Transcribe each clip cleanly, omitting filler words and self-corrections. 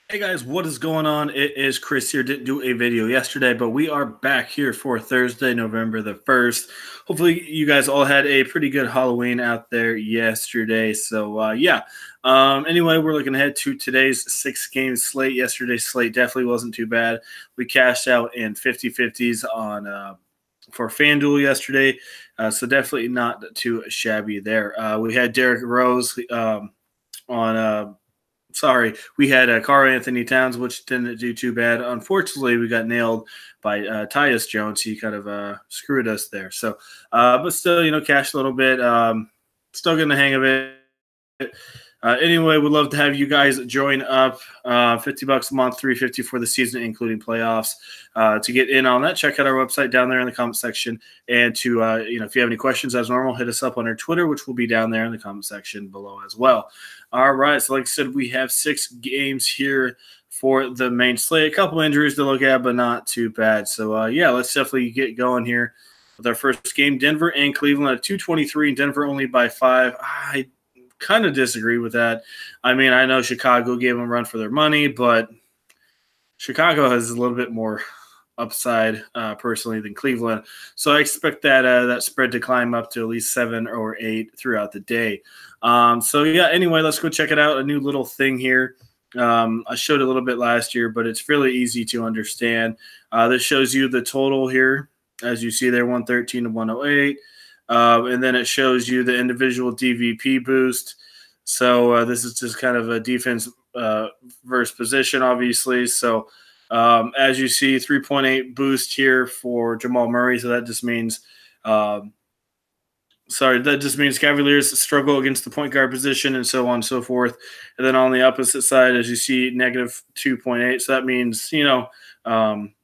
Hey guys, what is going on? It is Chris here. Didn't do a video yesterday, but we are back here for Thursday, November the 1st. Hopefully, you guys all had a pretty good Halloween out there yesterday. Anyway, we're looking ahead to today's 6-game slate. Yesterday's slate definitely wasn't too bad. We cashed out in 50-50s on for Fanduel yesterday, so definitely not too shabby there. We had Derrick Rose on. We had Carl Anthony Towns, which didn't do too bad. Unfortunately, we got nailed by Tyus Jones. He kind of screwed us there. But still, cash a little bit. Still getting the hang of it. Anyway, we'd love to have you guys join up. $50 a month, $350 for the season, including playoffs. To get in on that, check out our website down there in the comment section. And if you have any questions, as normal, hit us up on our Twitter, which will be down there in the comment section below as well. All right, so like I said, we have 6 games here for the main slate. A couple injuries to look at, but not too bad. So let's definitely get going here with our first game. Denver and Cleveland at 223, and Denver only by 5. I kind of disagree with that. I mean, I know Chicago gave them a run for their money, but Chicago has a little bit more upside personally than Cleveland. So I expect that spread to climb up to at least 7 or 8 throughout the day. Anyway, let's go check it out. A new little thing here. I showed a little bit last year, but it's fairly easy to understand. This shows you the total here, as you see there, 113 to 108. And then it shows you the individual DVP boost. So this is just kind of a defense versus position, obviously. So as you see, 3.8 boost here for Jamal Murray. So that just means Cavaliers struggle against the point guard position and so on and so forth. And then on the opposite side, as you see, negative 2.8. So that means,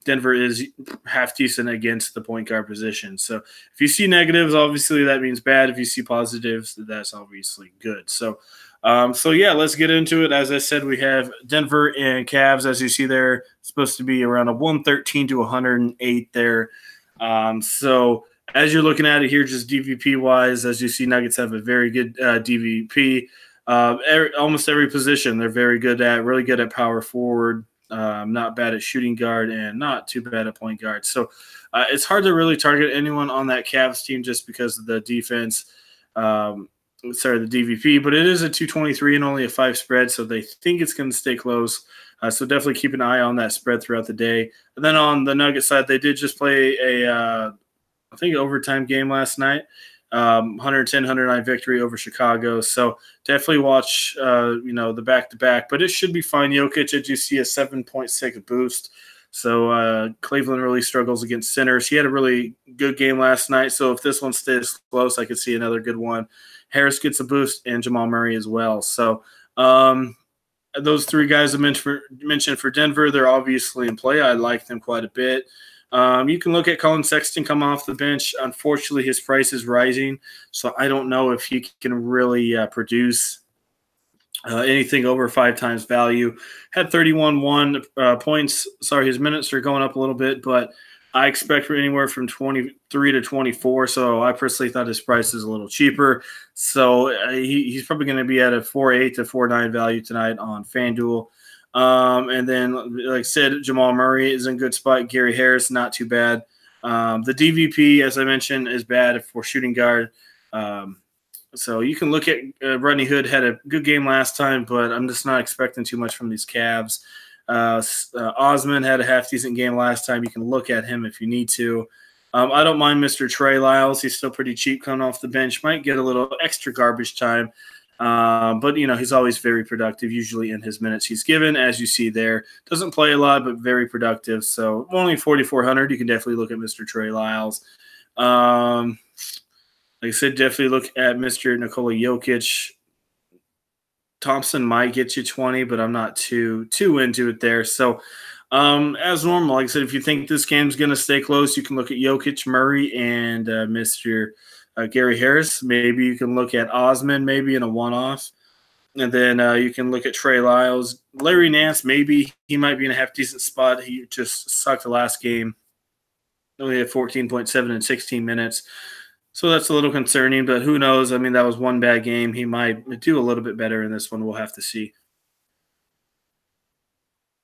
Denver is half decent against the point guard position. So if you see negatives, obviously that means bad. If you see positives, that's obviously good. Let's get into it. As I said, we have Denver and Cavs, as you see there, supposed to be around a 113 to 108 there. As you're looking at it here, just DVP wise, as you see, Nuggets have a very good DVP. Almost every position they're very good at, really good at power forward, not bad at shooting guard, and not too bad at point guard. So it's hard to really target anyone on that Cavs team just because of the defense. The DVP, but it is a 223 and only a 5 spread, so they think it's going to stay close. So definitely keep an eye on that spread throughout the day. And then on the Nugget side, they did just play I think overtime game last night. 110-109 victory over Chicago. So definitely watch, the back-to-back. But it should be fine. Jokic, as you see, a 7.6 boost. So Cleveland really struggles against centers. He had a really good game last night. So if this one stays close, I could see another good one. Harris gets a boost, and Jamal Murray as well. So those 3 guys I mentioned for Denver, they're obviously in play. I like them quite a bit. You can look at Colin Sexton come off the bench. Unfortunately, his price is rising, so I don't know if he can really produce anything over 5 times value. Had 31 points. Sorry, his minutes are going up a little bit, but I expect anywhere from 23 to 24. So I personally thought his price is a little cheaper. So he's probably going to be at a 4.8 to 4.9 value tonight on FanDuel. And then, like I said, Jamal Murray is in a good spot. Gary Harris, not too bad. The DVP, as I mentioned, is bad for shooting guard. So you can look at Rodney Hood had a good game last time, but I'm just not expecting too much from these Cavs. Osman had a half-decent game last time. You can look at him if you need to. I don't mind Mr. Trey Lyles. He's still pretty cheap coming off the bench. Might get a little extra garbage time. But he's always very productive, usually in his minutes he's given, as you see there. Doesn't play a lot, but very productive. So only 4,400. You can definitely look at Mr. Trey Lyles. Like I said, definitely look at Mr. Nikola Jokic. Thompson might get you 20, but I'm not too into it there. So as normal, like I said, if you think this game's going to stay close, you can look at Jokic, Murray, and Mr. Gary Harris. Maybe you can look at Osman, maybe in a one-off. And then you can look at Trey Lyles. Larry Nance, maybe he might be in a half-decent spot. He just sucked the last game. Only had 14.7 in 16 minutes. So that's a little concerning, but who knows? I mean, that was one bad game. He might do a little bit better in this one. We'll have to see.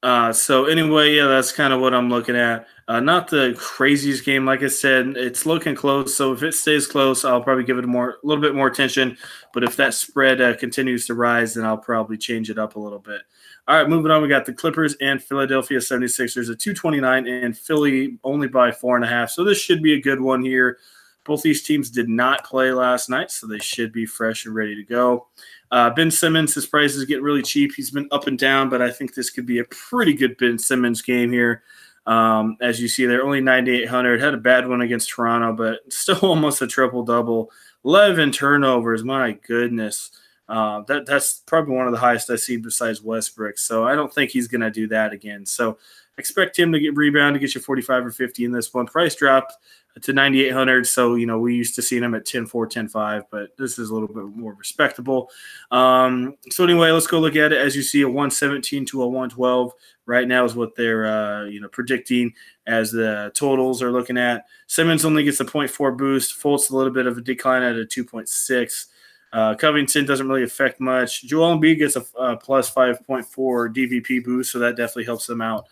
So anyway, yeah, that's kind of what I'm looking at. Not the craziest game, like I said, it's looking close. So if it stays close, I'll probably give it a little bit more attention. But if that spread continues to rise, then I'll probably change it up a little bit. All right, moving on. We got the Clippers and Philadelphia 76ers at 229, and Philly only by 4.5. So this should be a good one here. Both these teams did not play last night, so they should be fresh and ready to go. Ben Simmons, his price is getting really cheap. He's been up and down, but I think this could be a pretty good Ben Simmons game here. As you see, they're only 9,800. Had a bad one against Toronto, but still almost a triple-double. 11 turnovers, my goodness. That's probably one of the highest I see besides Westbrook. So I don't think he's going to do that again. So expect him to rebound to get you 45 or 50 in this one. Price dropped to 9,800. So, we used to see him at 10.4, 10.5, but this is a little bit more respectable. So anyway, let's go look at it. As you see, a 117 to a 112 right now is what they're, predicting as the totals are looking at. Simmons only gets a 0.4 boost. Fultz a little bit of a decline at a 2.6. Covington doesn't really affect much. Joel Embiid gets a plus 5.4 DVP boost, so that definitely helps them out.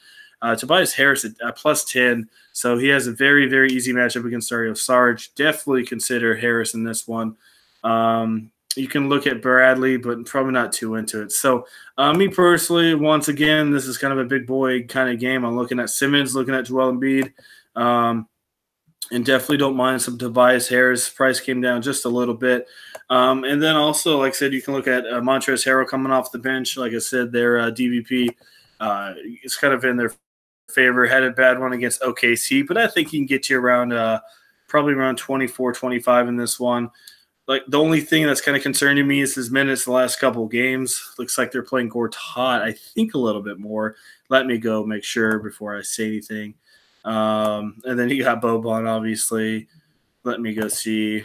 Tobias Harris at plus 10, so he has a very, very easy matchup against Dario Saric. Definitely consider Harris in this one. You can look at Bradley, but probably not too into it. So me personally, once again, this is kind of a big boy kind of game. I'm looking at Simmons, looking at Joel Embiid, and definitely don't mind some Tobias Harris. Price came down just a little bit. And then also, like I said, you can look at Montrezl Harrell coming off the bench. Like I said, their DVP is kind of in their favor. Had a bad one against OKC, but I think he can get you around probably around 24, 25 in this one. Like the only thing that's kind of concerning me is his minutes the last couple of games. Looks like they're playing Gortat, I think, a little bit more. Let me go make sure before I say anything. And then you got Boban, obviously. Let me go see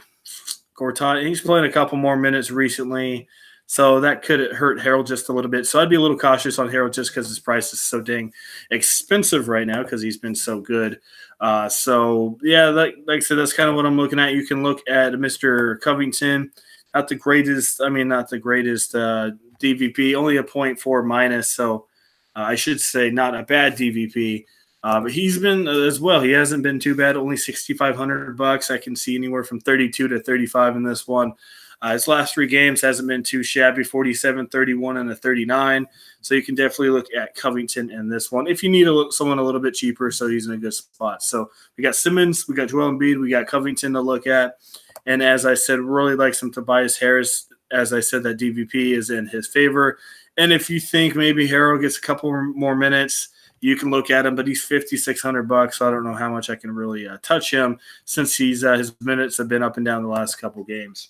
Gortat. He's playing a couple more minutes recently. So that could hurt Harrell just a little bit. So I'd be a little cautious on Harrell just because his price is so dang expensive right now because he's been so good. So, yeah, like I said, that's kind of what I'm looking at. You can look at Mr. Covington. Not the greatest DVP, only a 0.4 minus. So I should say not a bad DVP. But he's been as well. He hasn't been too bad. Only $6,500. I can see anywhere from 32 to 35 in this one. His last 3 games hasn't been too shabby, 47, 31, and a 39. So you can definitely look at Covington in this one if you need someone a little bit cheaper, so he's in a good spot. So we got Simmons, we got Joel Embiid, we got Covington to look at. And as I said, really like some Tobias Harris. As I said, that DVP is in his favor. And if you think maybe Harrell gets a couple more minutes, you can look at him, but he's $5,600, so I don't know how much I can really touch him since his minutes have been up and down the last couple games.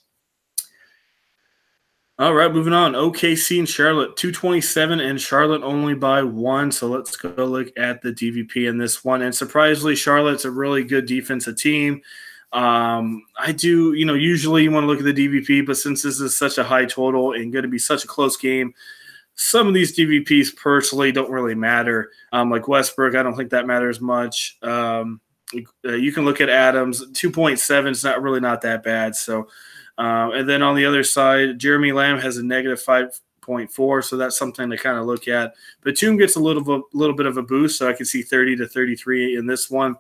All right, moving on. OKC and Charlotte, 227, and Charlotte only by 1. So let's go look at the DVP in this one. And surprisingly, Charlotte's a really good defensive team. I do, usually you want to look at the DVP, but since this is such a high total and going to be such a close game, some of these DVPs personally don't really matter. Like Westbrook, I don't think that matters much. You can look at Adams. 2.7 is not that bad. So. And then on the other side, Jeremy Lamb has a negative 5.4, so that's something to kind of look at. Batum gets a little bit of a boost, so I can see 30 to 33 in this one.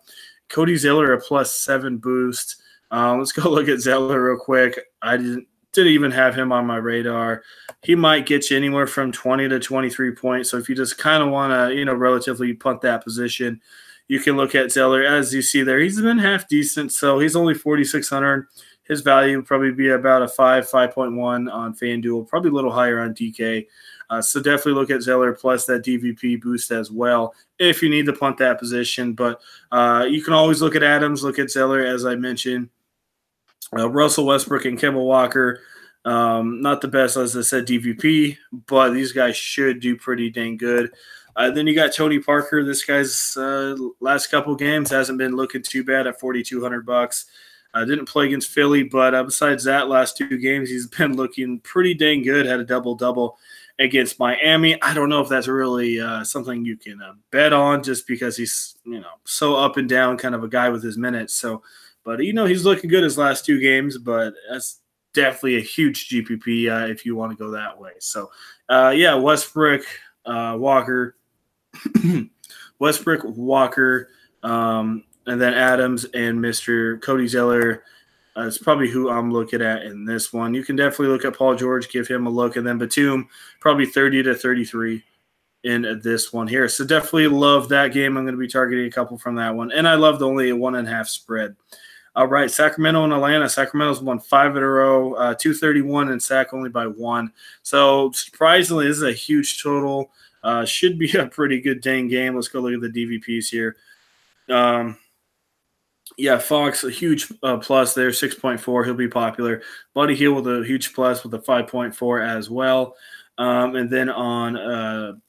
Cody Zeller, a plus 7 boost. Let's go look at Zeller real quick. I didn't even have him on my radar. He might get you anywhere from 20 to 23 points. So if you just kind of want to, relatively punt that position, you can look at Zeller. As you see there, he's been half decent, so he's only 4,600. His value would probably be about a 5.1 on Fanduel, probably a little higher on DK. So definitely look at Zeller plus that DVP boost as well if you need to punt that position. But you can always look at Adams, look at Zeller, as I mentioned. Russell Westbrook and Kemba Walker, not the best, as I said, DVP, but these guys should do pretty dang good. Then you got Tony Parker. This guy's last couple games hasn't been looking too bad at $4,200. Didn't play against Philly, but besides that, last 2 games, he's been looking pretty dang good. Had a double-double against Miami. I don't know if that's really something you can bet on just because he's, so up and down kind of a guy with his minutes. So, but, he's looking good his last 2 games, but that's definitely a huge GPP if you want to go that way. So, Westbrook, Walker, Westbrook, Walker, and then Adams and Mr. Cody Zeller. It's probably who I'm looking at in this one. You can definitely look at Paul George, give him a look, and then Batum, probably 30 to 33 in this one here. So definitely love that game. I'm going to be targeting a couple from that one. And I love the only 1.5 spread. All right, Sacramento and Atlanta. Sacramento's won 5 in a row, 231, and Sac only by 1. So surprisingly, this is a huge total. Should be a pretty good dang game. Let's go look at the DVPs here. Yeah, Fox, a huge plus there, 6.4. He'll be popular. Buddy Hield with a huge plus with a 5.4 as well. And then on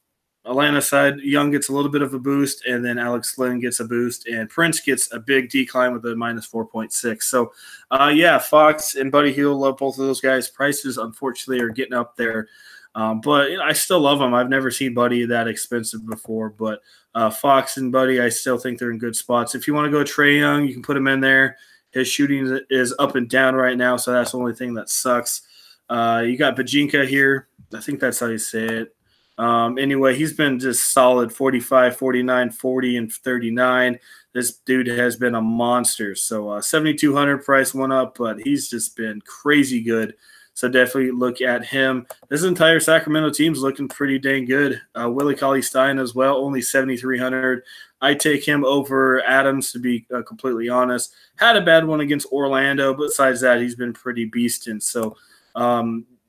Atlanta side, Young gets a little bit of a boost, and then Alex Lynn gets a boost, and Prince gets a big decline with a minus 4.6. So, yeah, Fox and Buddy Hield, love both of those guys. Prices, unfortunately, are getting up there. But I still love them. I've never seen Buddy that expensive before. But Fox and Buddy, I still think they're in good spots. If you want to go Trae Young, you can put him in there. His shooting is up and down right now, so that's the only thing that sucks. You got Bajinka here. I think that's how you say it. Anyway, he's been just solid 45, 49, 40, and 39. This dude has been a monster. So 7,200 price went up, but he's just been crazy good. So definitely look at him. This entire Sacramento team's looking pretty dang good. Willie Cauley-Stein as well, only 7,300. I take him over Adams, to be completely honest. Had a bad one against Orlando, but besides that, he's been pretty beasting. So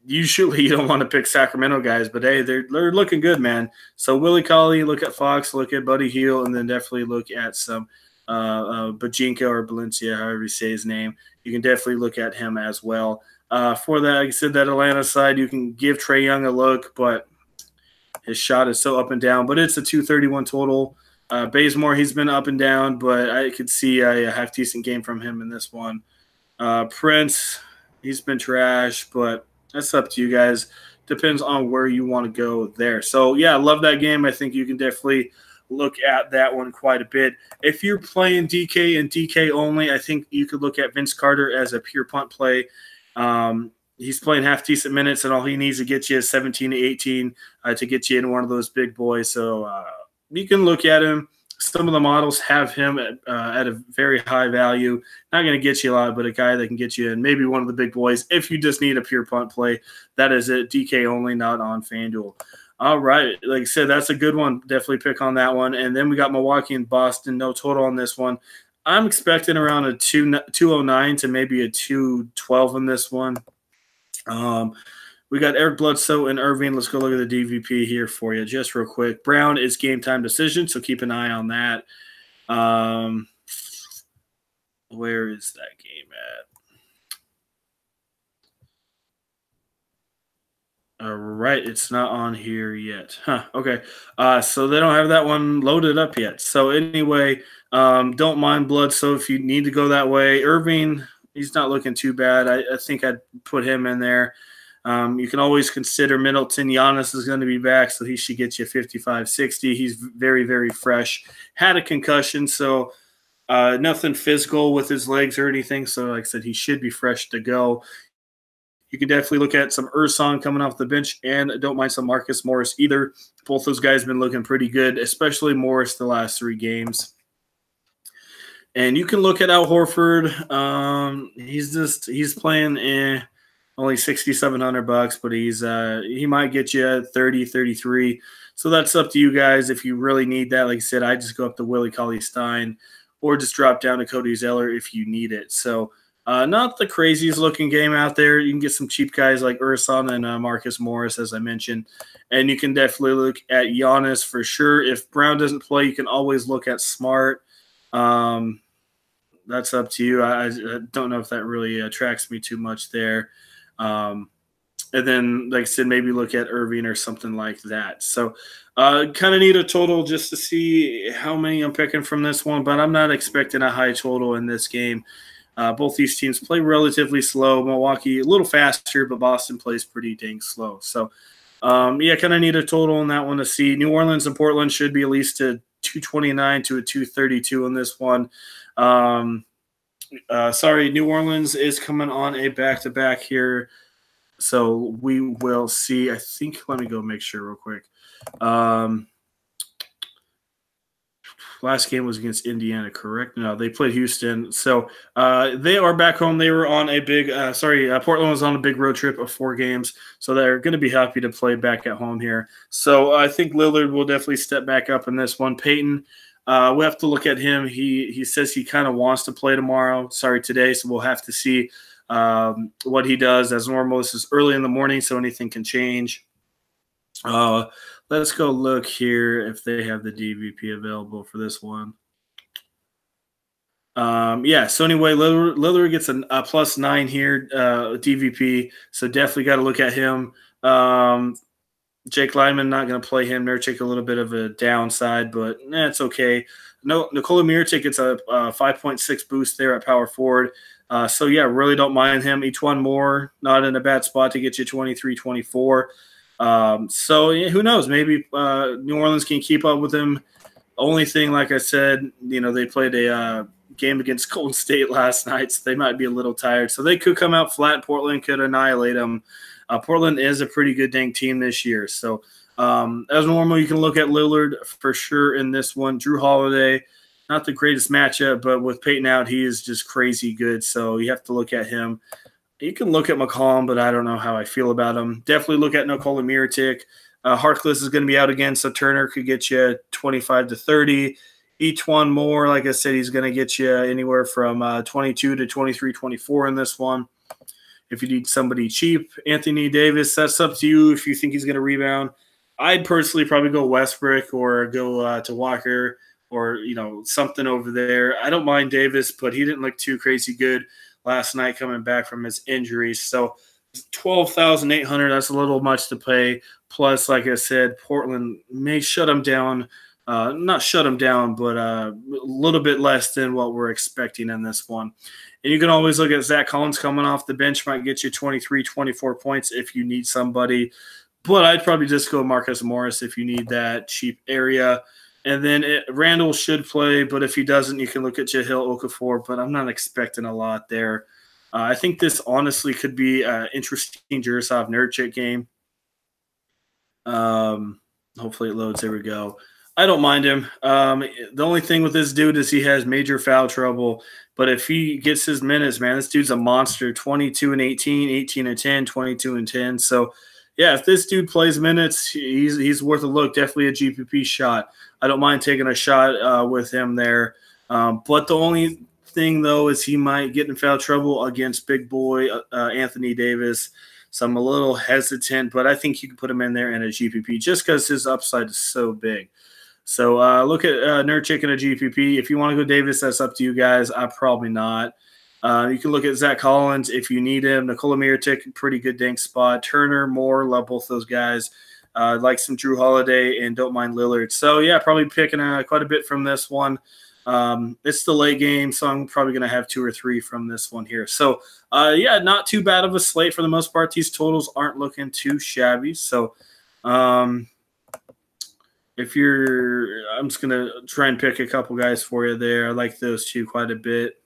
usually you don't want to pick Sacramento guys, but hey, they're looking good, man. So Willie Cauley, look at Fox, look at Buddy Hield, and then definitely look at some Bajinka or Valencia, however you say his name. You can definitely look at him as well. For that, like I said, that Atlanta side, you can give Trae Young a look, but his shot is so up and down. But it's a 231 total. Bazemore, he's been up and down, but I could see a half-decent game from him in this one. Prince, he's been trash, but that's up to you guys. Depends on where you want to go there. So, yeah, I love that game. I think you can definitely look at that one quite a bit. If you're playing DK and DK only, I think you could look at Vince Carter as a pure punt play. He's playing half-decent minutes, and all he needs to get you is 17 to 18 to get you in one of those big boys. So you can look at him. Some of the models have him at a very high value. Not going to get you a lot, but a guy that can get you in maybe one of the big boys if you just need a pure punt play. That is it. DK only, not on FanDuel. All right. Like I said, that's a good one. Definitely pick on that one. And then we got Milwaukee and Boston. No total on this one. I'm expecting around a 209 to maybe a 212 in this one. We got Eric Bledsoe and Irving. Let's go look at the DVP here for you just real quick. Brown is game time decision, so keep an eye on that. Where is that game at? All right, it's not on here yet. Huh, okay. So they don't have that one loaded up yet. So anyway, don't mind Bledsoe if you need to go that way. Irving, he's not looking too bad. I think I'd put him in there. You can always consider Middleton. Giannis is going to be back, so he should get you 55, 60. He's very, very fresh. Had a concussion, so nothing physical with his legs or anything. So like I said, he should be fresh to go. You can definitely look at some Ersan coming off the bench, and don't mind some Marcus Morris either. Both those guys have been looking pretty good, especially Morris the last 3 games. And you can look at Al Horford. He's playing only $6,700, but he might get you 30, 33. So that's up to you guys if you really need that. Like I said, I just go up to Willie Cauley-Stein or just drop down to Cody Zeller if you need it. So not the craziest looking game out there. You can get some cheap guys like Ersan and Marcus Morris, as I mentioned. And you can definitely look at Giannis for sure. If Brown doesn't play, you can always look at Smart. That's up to you. I don't know if that really attracts me too much there. And then, like I said, maybe look at Irving or something like that. So kind of need a total just to see how many I'm picking from this one, but I'm not expecting a high total in this game. Both these teams play relatively slow. Milwaukee a little faster, but Boston plays pretty dang slow. So, yeah, kind of need a total on that one to see. New Orleans and Portland should be at least a 229 to a 232 on this one. Sorry, New Orleans is coming on a back-to-back here, so we will see. I think, let me go make sure real quick. last game was against Indiana, correct? No, they played Houston. So they are back home. They were on a big Portland was on a big road trip of 4 games. So they're going to be happy to play back at home here. So I think Lillard will definitely step back up in this one. Peyton, we have to look at him. He says he kind of wants to play today. So we'll have to see what he does. As normal, this is early in the morning, so anything can change. Let's go look here if they have the DVP available for this one. So anyway, Lillard gets a +9 here, DVP. So definitely got to look at him. Jake Lyman, not going to play him. Nurkic a little bit of a downside, but it's okay. No, Nikola Mirotic gets a 5.6 boost there at power forward. Really don't mind him. Each one more, not in a bad spot to get you 23, 24. Who knows? Maybe New Orleans can keep up with him. Only thing, like I said, they played a game against Golden State last night, so they might be a little tired. So they could come out flat. Portland could annihilate them. Portland is a pretty good dang team this year. So as normal, you can look at Lillard for sure in this one. Drew Holiday, not the greatest matchup, but with Peyton out, he is just crazy good. So you have to look at him. You can look at McCollum, but I don't know how I feel about him. Definitely look at Nikola Mirotic. Harkless is going to be out again, so Turner could get you 25 to 30. Each one more, like I said, he's going to get you anywhere from 22 to 23, 24 in this one. If you need somebody cheap, Anthony Davis, that's up to you if you think he's going to rebound. I'd personally probably go Westbrook or go to Walker or, something over there. I don't mind Davis, but he didn't look too crazy good last night coming back from his injuries. So $12,800, that's a little much to pay. Plus, like I said, Portland may shut him down. Not shut him down, but a little bit less than what we're expecting in this one. And you can always look at Zach Collins coming off the bench, might get you 23, 24 points if you need somebody. But I'd probably just go Marcus Morris if you need that cheap area. And then Randall should play, but if he doesn't, you can look at Jahlil Okafor, but I'm not expecting a lot there. I think this honestly could be an interesting Jurasov Nurkic game. Hopefully it loads. There we go. I don't mind him. The only thing with this dude is he has major foul trouble, but if he gets his minutes, man, this dude's a monster. 22 and 18, 18 and 10, 22 and 10. So, yeah, if this dude plays minutes, he's worth a look. Definitely a GPP shot. I don't mind taking a shot with him there. But the only thing, though, is he might get in foul trouble against big boy Anthony Davis. So I'm a little hesitant, but I think you can put him in there in a GPP just because his upside is so big. So look at Nurkic in a GPP. If you want to go Davis, that's up to you guys. I'm probably not. You can look at Zach Collins if you need him. Nikola Mirotic, pretty good dink spot. Turner, Moore, love both those guys. Like some Drew Holiday and don't mind Lillard. So, yeah, probably picking quite a bit from this one. It's the late game, so I'm probably going to have 2 or 3 from this one here. So, not too bad of a slate for the most part. These totals aren't looking too shabby. So, I'm just going to try and pick a couple guys for you there. I like those two quite a bit.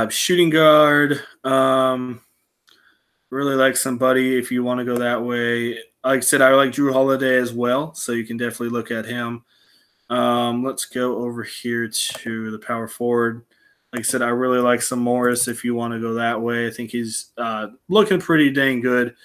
Shooting guard, really like somebody if you want to go that way. Like I said, I like Drew Holiday as well, so you can definitely look at him. Let's go over here to the power forward. Like I said, I really like some Morris if you want to go that way. I think he's looking pretty dang good.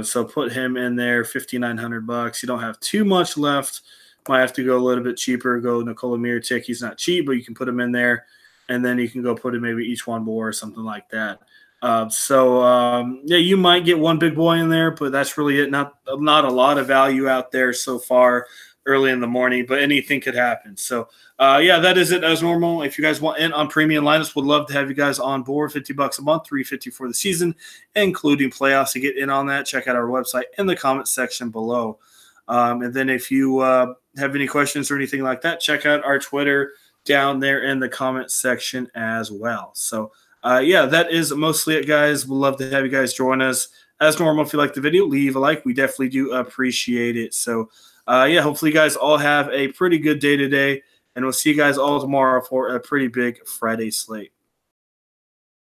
So put him in there, $5,900. You don't have too much left. Might have to go a little bit cheaper. Go Nikola Mirotic. He's not cheap, but you can put him in there. And then you can go put in maybe each one more or something like that. You might get one big boy in there, but that's really it. Not a lot of value out there so far early in the morning, but anything could happen. So, that is it as normal. If you guys want in on premium lineups, would love to have you guys on board. $50 a month, $350 for the season, including playoffs. To get in on that, check out our website in the comment section below. And then if you have any questions or anything like that, check out our Twitter down there in the comment section as well. So, that is mostly it, guys. We'd love to have you guys join us. As normal, if you like the video, leave a like. We definitely do appreciate it. So, hopefully you guys all have a pretty good day today, and we'll see you guys all tomorrow for a pretty big Friday slate.